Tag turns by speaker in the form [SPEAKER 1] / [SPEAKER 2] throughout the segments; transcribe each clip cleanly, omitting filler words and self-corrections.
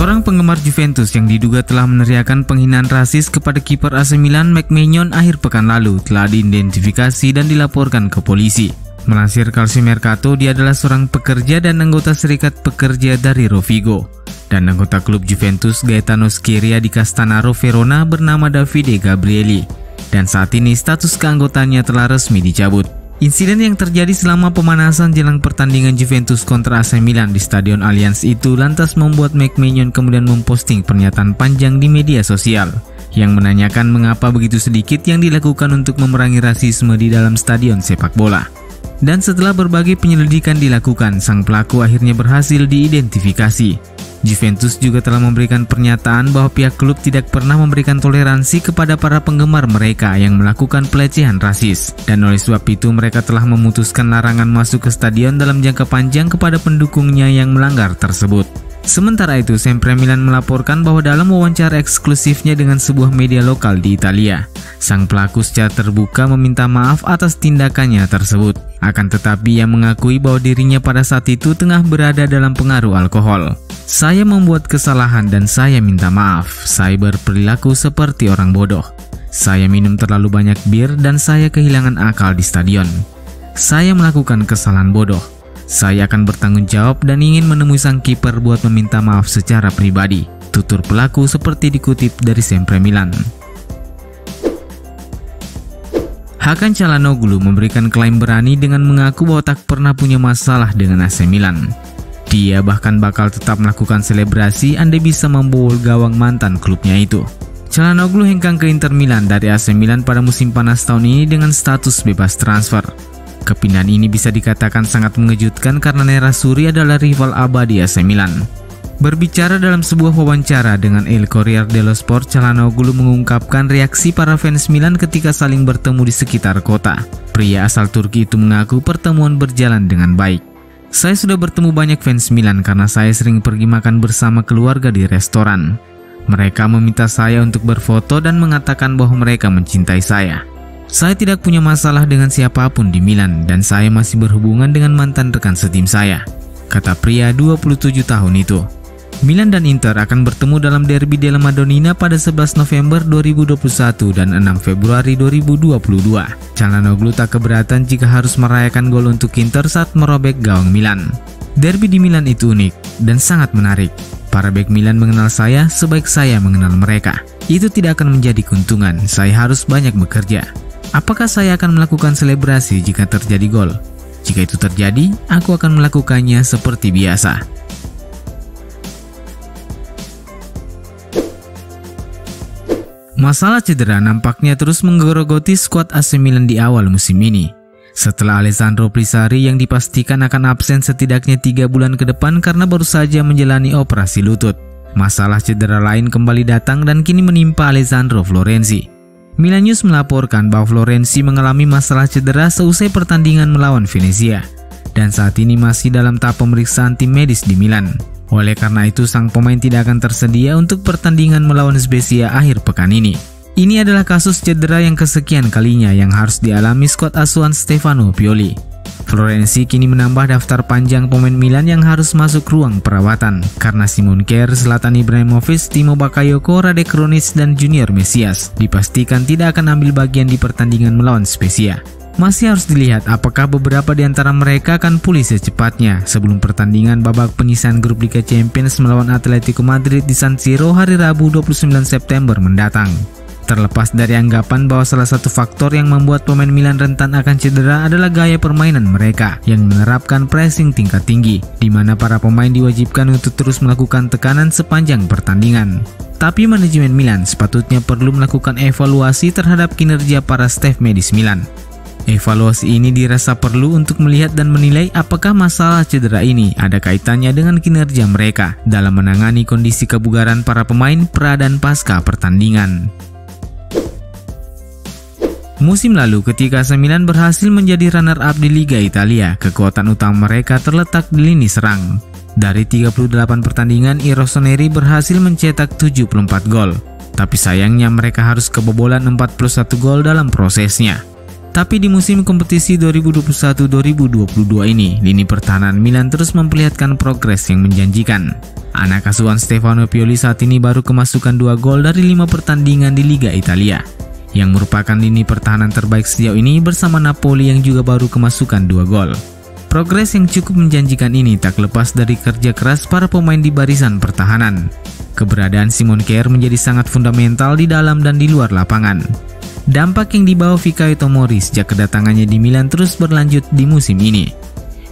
[SPEAKER 1] Seorang penggemar Juventus yang diduga telah meneriakkan penghinaan rasis kepada kiper AC Milan Maignan akhir pekan lalu telah diidentifikasi dan dilaporkan ke polisi. Melansir Calciomercato, dia adalah seorang pekerja dan anggota serikat pekerja dari Rovigo dan anggota klub Juventus Gaetano Scirea di Castanaro Verona bernama Davide Gabrieli, dan saat ini status keanggotaannya telah resmi dicabut. Insiden yang terjadi selama pemanasan jelang pertandingan Juventus kontra AC Milan di Stadion Allianz itu lantas membuat Maignan kemudian memposting pernyataan panjang di media sosial yang menanyakan mengapa begitu sedikit yang dilakukan untuk memerangi rasisme di dalam stadion sepak bola. Dan setelah berbagai penyelidikan dilakukan, sang pelaku akhirnya berhasil diidentifikasi. Juventus juga telah memberikan pernyataan bahwa pihak klub tidak pernah memberikan toleransi kepada para penggemar mereka yang melakukan pelecehan rasis, dan oleh sebab itu mereka telah memutuskan larangan masuk ke stadion dalam jangka panjang kepada pendukungnya yang melanggar tersebut. Sementara itu, Sempre Milan melaporkan bahwa dalam wawancara eksklusifnya dengan sebuah media lokal di Italia, sang pelaku secara terbuka meminta maaf atas tindakannya tersebut. Akan tetapi ia mengakui bahwa dirinya pada saat itu tengah berada dalam pengaruh alkohol. "Saya membuat kesalahan dan saya minta maaf. Saya berperilaku seperti orang bodoh. Saya minum terlalu banyak bir dan saya kehilangan akal di stadion. Saya melakukan kesalahan bodoh. Saya akan bertanggung jawab dan ingin menemui sang kiper buat meminta maaf secara pribadi," tutur pelaku seperti dikutip dari Sempre Milan. Hakan Çalhanoğlu memberikan klaim berani dengan mengaku bahwa tak pernah punya masalah dengan AC Milan. Dia bahkan bakal tetap melakukan selebrasi andai bisa membobol gawang mantan klubnya itu. Çalhanoğlu hengkang ke Inter Milan dari AC Milan pada musim panas tahun ini dengan status bebas transfer. Kepindahan ini bisa dikatakan sangat mengejutkan karena Nerazzurri adalah rival abadi AC Milan. Berbicara dalam sebuah wawancara dengan El Corriere dello Sport, Çalhanoğlu mengungkapkan reaksi para fans Milan ketika saling bertemu di sekitar kota. Pria asal Turki itu mengaku pertemuan berjalan dengan baik. "Saya sudah bertemu banyak fans Milan karena saya sering pergi makan bersama keluarga di restoran. Mereka meminta saya untuk berfoto dan mengatakan bahwa mereka mencintai saya. Saya tidak punya masalah dengan siapapun di Milan dan saya masih berhubungan dengan mantan rekan setim saya," kata pria 27 tahun itu. Milan dan Inter akan bertemu dalam Derby della Madonnina pada 11 November 2021 dan 6 Februari 2022. Çalhanoğlu tak keberatan jika harus merayakan gol untuk Inter saat merobek gawang Milan. "Derby di Milan itu unik dan sangat menarik. Para bek Milan mengenal saya sebaik saya mengenal mereka. Itu tidak akan menjadi keuntungan, saya harus banyak bekerja. Apakah saya akan melakukan selebrasi jika terjadi gol? Jika itu terjadi, aku akan melakukannya seperti biasa." Masalah cedera nampaknya terus menggerogoti skuad AC Milan di awal musim ini. Setelah Alessandro Prisari yang dipastikan akan absen setidaknya 3 bulan ke depan karena baru saja menjalani operasi lutut, masalah cedera lain kembali datang dan kini menimpa Alessandro Florenzi. Milan News melaporkan bahwa Florenzi mengalami masalah cedera seusai pertandingan melawan Venezia dan saat ini masih dalam tahap pemeriksaan tim medis di Milan. Oleh karena itu, sang pemain tidak akan tersedia untuk pertandingan melawan Spezia akhir pekan ini. Ini adalah kasus cedera yang kesekian kalinya yang harus dialami skuad asuhan Stefano Pioli. Florenzi kini menambah daftar panjang pemain Milan yang harus masuk ruang perawatan karena Simon Kjaer, Zlatan Ibrahimovic, Timo Bakayoko, Radek Krunic, dan Junior Mesias dipastikan tidak akan ambil bagian di pertandingan melawan Spezia. Masih harus dilihat apakah beberapa di antara mereka akan pulih secepatnya sebelum pertandingan babak penyisihan grup Liga Champions melawan Atletico Madrid di San Siro hari Rabu 29 September mendatang. Terlepas dari anggapan bahwa salah satu faktor yang membuat pemain Milan rentan akan cedera adalah gaya permainan mereka yang menerapkan pressing tingkat tinggi, di mana para pemain diwajibkan untuk terus melakukan tekanan sepanjang pertandingan. Tapi manajemen Milan sepatutnya perlu melakukan evaluasi terhadap kinerja para staf medis Milan. Evaluasi ini dirasa perlu untuk melihat dan menilai apakah masalah cedera ini ada kaitannya dengan kinerja mereka dalam menangani kondisi kebugaran para pemain pra dan pasca pertandingan. Musim lalu ketika AC Milan berhasil menjadi runner-up di Liga Italia, kekuatan utama mereka terletak di lini serang. Dari 38 pertandingan, I Rossoneri berhasil mencetak 74 gol. Tapi sayangnya mereka harus kebobolan 41 gol dalam prosesnya. Tapi di musim kompetisi 2021-2022 ini, lini pertahanan Milan terus memperlihatkan progres yang menjanjikan. Anak asuhan Stefano Pioli saat ini baru kemasukan 2 gol dari 5 pertandingan di Liga Italia, yang merupakan lini pertahanan terbaik sejauh ini bersama Napoli yang juga baru kemasukan 2 gol. Progres yang cukup menjanjikan ini tak lepas dari kerja keras para pemain di barisan pertahanan. Keberadaan Simon Kjaer menjadi sangat fundamental di dalam dan di luar lapangan. Dampak yang dibawa Fikayo Tomori sejak kedatangannya di Milan terus berlanjut di musim ini.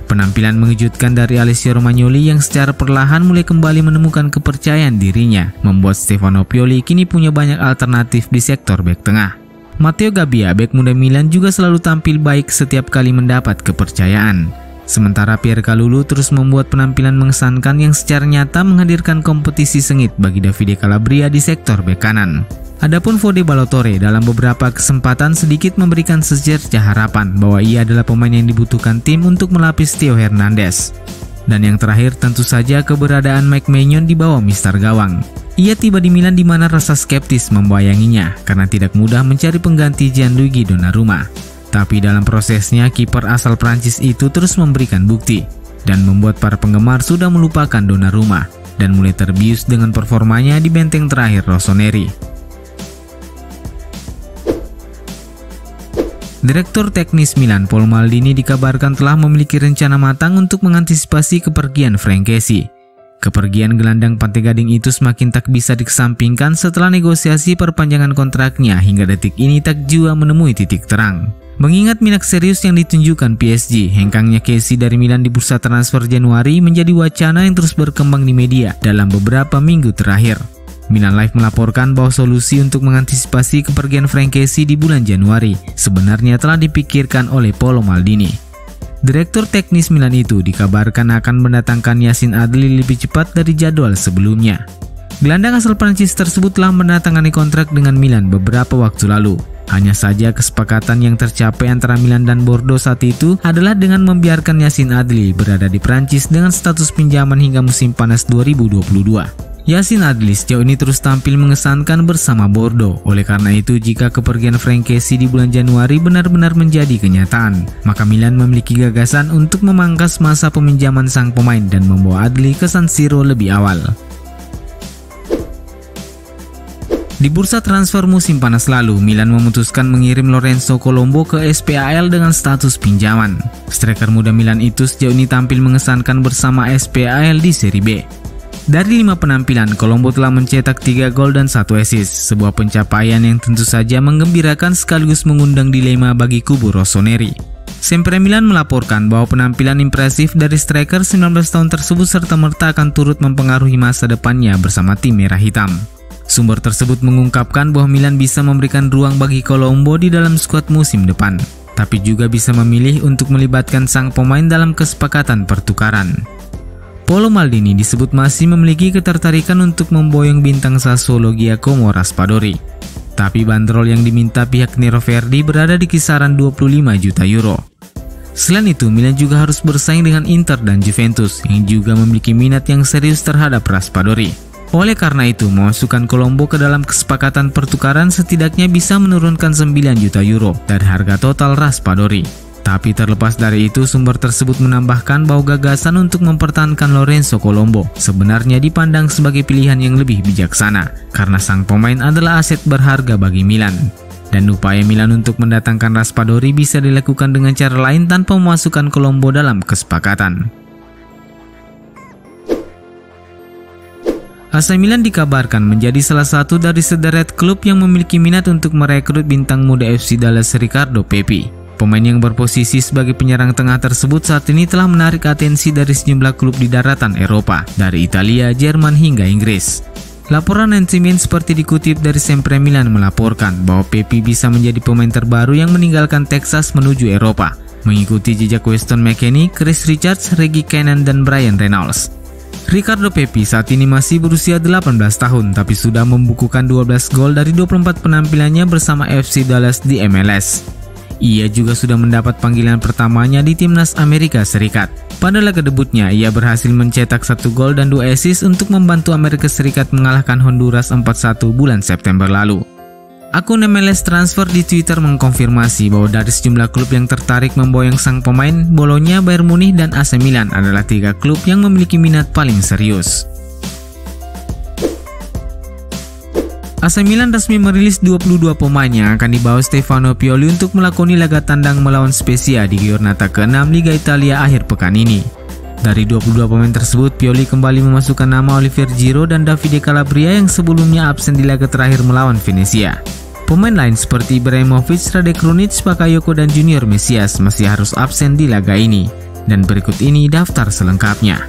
[SPEAKER 1] Penampilan mengejutkan dari Alessio Romagnoli yang secara perlahan mulai kembali menemukan kepercayaan dirinya, membuat Stefano Pioli kini punya banyak alternatif di sektor bek tengah. Matteo Gabbia, bek muda Milan, juga selalu tampil baik setiap kali mendapat kepercayaan. Sementara Pierre Kalulu terus membuat penampilan mengesankan yang secara nyata menghadirkan kompetisi sengit bagi Davide Calabria di sektor bek kanan. Adapun Fode Ballo-Touré dalam beberapa kesempatan sedikit memberikan secercah harapan bahwa ia adalah pemain yang dibutuhkan tim untuk melapis Theo Hernandez. Dan yang terakhir tentu saja keberadaan Mike Maignan di bawah Mister Gawang. Ia tiba di Milan di mana rasa skeptis membayanginya karena tidak mudah mencari pengganti Gianluigi Donnarumma. Tapi dalam prosesnya kiper asal Prancis itu terus memberikan bukti dan membuat para penggemar sudah melupakan Donnarumma dan mulai terbius dengan performanya di benteng terakhir Rossoneri. Direktur teknis Milan, Paolo Maldini, dikabarkan telah memiliki rencana matang untuk mengantisipasi kepergian Frank Kessie. Kepergian gelandang Pantai Gading itu semakin tak bisa dikesampingkan setelah negosiasi perpanjangan kontraknya hingga detik ini tak jua menemui titik terang. Mengingat minat serius yang ditunjukkan PSG, hengkangnya Kessie dari Milan di bursa transfer Januari menjadi wacana yang terus berkembang di media dalam beberapa minggu terakhir. Milan Live melaporkan bahwa solusi untuk mengantisipasi kepergian Frank Kessie di bulan Januari sebenarnya telah dipikirkan oleh Paolo Maldini. Direktur teknis Milan itu dikabarkan akan mendatangkan Yacine Adli lebih cepat dari jadwal sebelumnya. Gelandang asal Prancis tersebut telah menandatangani kontrak dengan Milan beberapa waktu lalu. Hanya saja kesepakatan yang tercapai antara Milan dan Bordeaux saat itu adalah dengan membiarkan Yacine Adli berada di Prancis dengan status pinjaman hingga musim panas 2022. Yacine Adli sejauh ini terus tampil mengesankan bersama Bordeaux. Oleh karena itu, jika kepergian Frank Kessie di bulan Januari benar-benar menjadi kenyataan, maka Milan memiliki gagasan untuk memangkas masa peminjaman sang pemain dan membawa Adli ke San Siro lebih awal. Di bursa transfer musim panas lalu, Milan memutuskan mengirim Lorenzo Colombo ke SPAL dengan status pinjaman. Striker muda Milan itu sejauh ini tampil mengesankan bersama SPAL di Serie B. Dari 5 penampilan, Colombo telah mencetak 3 gol dan 1 assist, sebuah pencapaian yang tentu saja menggembirakan sekaligus mengundang dilema bagi kubu Rossoneri. Sempre Milan melaporkan bahwa penampilan impresif dari striker 19 tahun tersebut serta-merta akan turut mempengaruhi masa depannya bersama tim merah hitam. Sumber tersebut mengungkapkan bahwa Milan bisa memberikan ruang bagi Colombo di dalam skuad musim depan, tapi juga bisa memilih untuk melibatkan sang pemain dalam kesepakatan pertukaran. Paolo Maldini disebut masih memiliki ketertarikan untuk memboyong bintang Sassuolo Giacomo Raspadori. Tapi bandrol yang diminta pihak Nero Verdi berada di kisaran 25 juta euro. Selain itu, Milan juga harus bersaing dengan Inter dan Juventus yang juga memiliki minat yang serius terhadap Raspadori. Oleh karena itu, memasukkan Colombo ke dalam kesepakatan pertukaran setidaknya bisa menurunkan 9 juta euro dari harga total Raspadori. Tapi terlepas dari itu, sumber tersebut menambahkan bahwa gagasan untuk mempertahankan Lorenzo Colombo sebenarnya dipandang sebagai pilihan yang lebih bijaksana karena sang pemain adalah aset berharga bagi Milan. Dan upaya Milan untuk mendatangkan Raspadori bisa dilakukan dengan cara lain tanpa memasukkan Colombo dalam kesepakatan. AC Milan dikabarkan menjadi salah satu dari sederet klub yang memiliki minat untuk merekrut bintang muda FC Dallas Riccardo Pepi. Pemain yang berposisi sebagai penyerang tengah tersebut saat ini telah menarik atensi dari sejumlah klub di daratan Eropa, dari Italia, Jerman hingga Inggris. Laporan Netizen seperti dikutip dari Sempre Milan melaporkan bahwa Pepi bisa menjadi pemain terbaru yang meninggalkan Texas menuju Eropa, mengikuti jejak Weston McKennie, Chris Richards, Reggie Cannon, dan Brian Reynolds. Riccardo Pepi saat ini masih berusia 18 tahun tapi sudah membukukan 12 gol dari 24 penampilannya bersama FC Dallas di MLS. Ia juga sudah mendapat panggilan pertamanya di timnas Amerika Serikat. Pada laga debutnya, ia berhasil mencetak 1 gol dan 2 assist untuk membantu Amerika Serikat mengalahkan Honduras 4-1 bulan September lalu. Akun MLS Transfer di Twitter mengkonfirmasi bahwa dari sejumlah klub yang tertarik memboyong sang pemain, Bologna, Bayern Munich, dan AC Milan adalah 3 klub yang memiliki minat paling serius. AC Milan resmi merilis 22 pemain yang akan dibawa Stefano Pioli untuk melakoni laga tandang melawan Spezia di Giornata ke-6 Liga Italia akhir pekan ini. Dari 22 pemain tersebut, Pioli kembali memasukkan nama Olivier Giroud dan Davide Calabria yang sebelumnya absen di laga terakhir melawan Venezia. Pemain lain seperti Ibrahimovic, Rade Krunic, Bakayoko, dan Junior Mesias masih harus absen di laga ini. Dan berikut ini daftar selengkapnya.